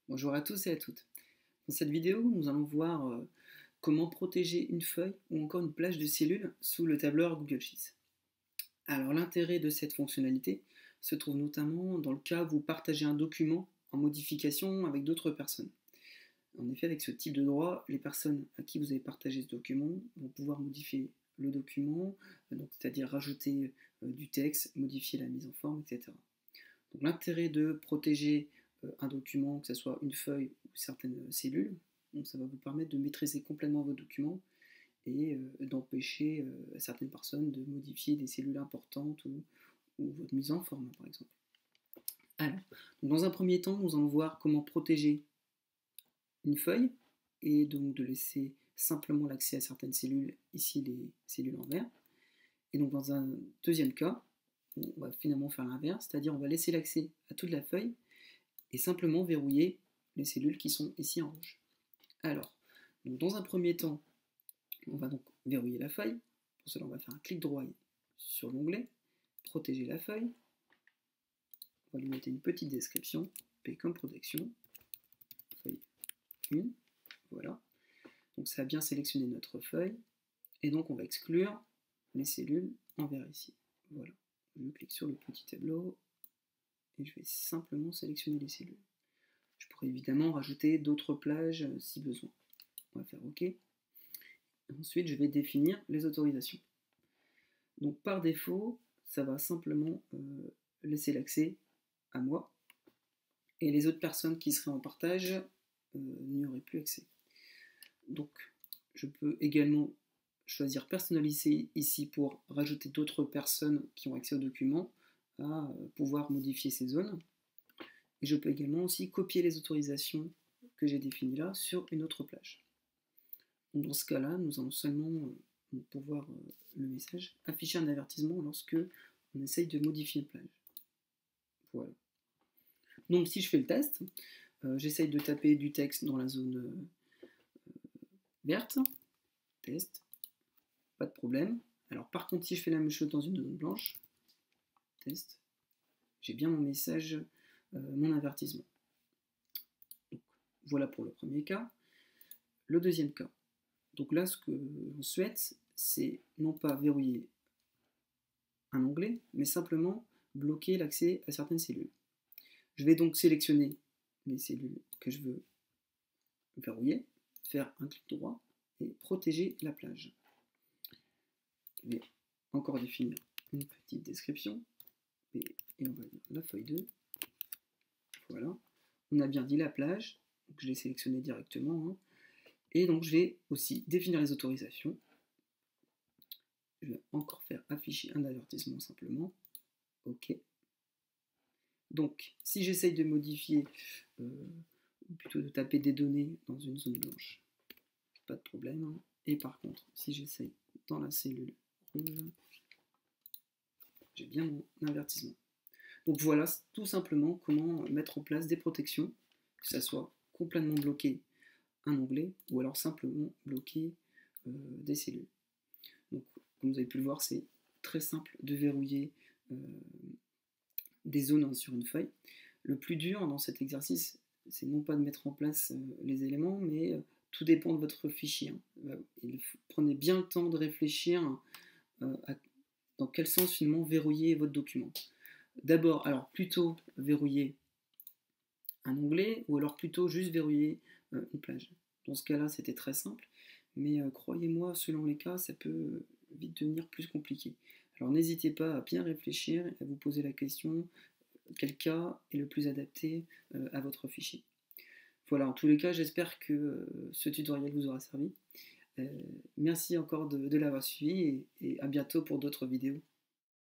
Bonjour à tous et à toutes. Dans cette vidéo, nous allons voir comment protéger une feuille ou encore une plage de cellules sous le tableur Google Sheets. Alors l'intérêt de cette fonctionnalité se trouve notamment dans le cas où vous partagez un document en modification avec d'autres personnes. En effet, avec ce type de droit, les personnes à qui vous avez partagé ce document vont pouvoir modifier le document, c'est-à-dire rajouter du texte, modifier la mise en forme, etc. Donc l'intérêt de protéger un document, que ce soit une feuille ou certaines cellules, donc ça va vous permettre de maîtriser complètement vos documents et d'empêcher certaines personnes de modifier des cellules importantes ou votre mise en forme, par exemple. Alors, dans un premier temps, nous allons voir comment protéger une feuille et donc de laisser simplement l'accès à certaines cellules, ici les cellules en vert. Et donc dans un deuxième cas, on va finalement faire l'inverse, c'est-à-dire on va laisser l'accès à toute la feuille et simplement verrouiller les cellules qui sont ici en rouge. Alors, donc dans un premier temps, on va donc verrouiller la feuille. Pour cela, on va faire un clic droit sur l'onglet, protéger la feuille. On va lui mettre une petite description, P comme protection, feuille 1, voilà. Donc ça a bien sélectionné notre feuille, et donc on va exclure les cellules en vert ici. Voilà, je clique sur le petit tableau, et je vais simplement sélectionner les cellules. Je pourrais évidemment rajouter d'autres plages si besoin. On va faire OK. Ensuite, je vais définir les autorisations. Donc par défaut, ça va simplement laisser l'accès à moi, et les autres personnes qui seraient en partage n'y auraient plus accès. Donc je peux également choisir personnaliser ici pour rajouter d'autres personnes qui ont accès au document à pouvoir modifier ces zones. Et je peux également aussi copier les autorisations que j'ai définies là sur une autre plage. Donc dans ce cas-là, nous allons seulement pouvoir le message afficher un avertissement lorsque on essaye de modifier une plage. Voilà. Donc si je fais le test, j'essaye de taper du texte dans la zone verte, test, pas de problème. Alors par contre, si je fais la même chose dans une zone blanche, test, j'ai bien mon message, mon avertissement. Donc, voilà pour le premier cas. Le deuxième cas. Donc là, ce que l'on souhaite, c'est non pas verrouiller un onglet, mais simplement bloquer l'accès à certaines cellules. Je vais donc sélectionner les cellules que je veux verrouiller, faire un clic droit et protéger la plage. Je vais encore définir une petite description et on va dire la feuille 2. Voilà, on a bien dit la plage, donc je l'ai sélectionné directement. Hein. Et donc je vais aussi définir les autorisations. Je vais encore faire afficher un avertissement simplement. OK. Donc si j'essaye de modifier, ou plutôt de taper des données dans une zone blanche, pas de problème. Hein. Et par contre, si j'essaye dans la cellule rouge, j'ai bien mon avertissement. Donc voilà tout simplement comment mettre en place des protections, que ça soit complètement bloqué un onglet ou alors simplement bloquer des cellules. Donc comme vous avez pu le voir, c'est très simple de verrouiller des zones sur une feuille. Le plus dur dans cet exercice, c'est non pas de mettre en place les éléments, mais tout dépend de votre fichier. Prenez bien le temps de réfléchir dans quel sens finalement verrouiller votre document. D'abord, alors plutôt verrouiller un onglet ou alors plutôt juste verrouiller une plage. Dans ce cas-là, c'était très simple, mais croyez-moi, selon les cas, ça peut vite devenir plus compliqué. Alors n'hésitez pas à bien réfléchir et à vous poser la question quel cas est le plus adapté à votre fichier. Voilà, en tous les cas, j'espère que ce tutoriel vous aura servi. Merci encore de l'avoir suivi et à bientôt pour d'autres vidéos.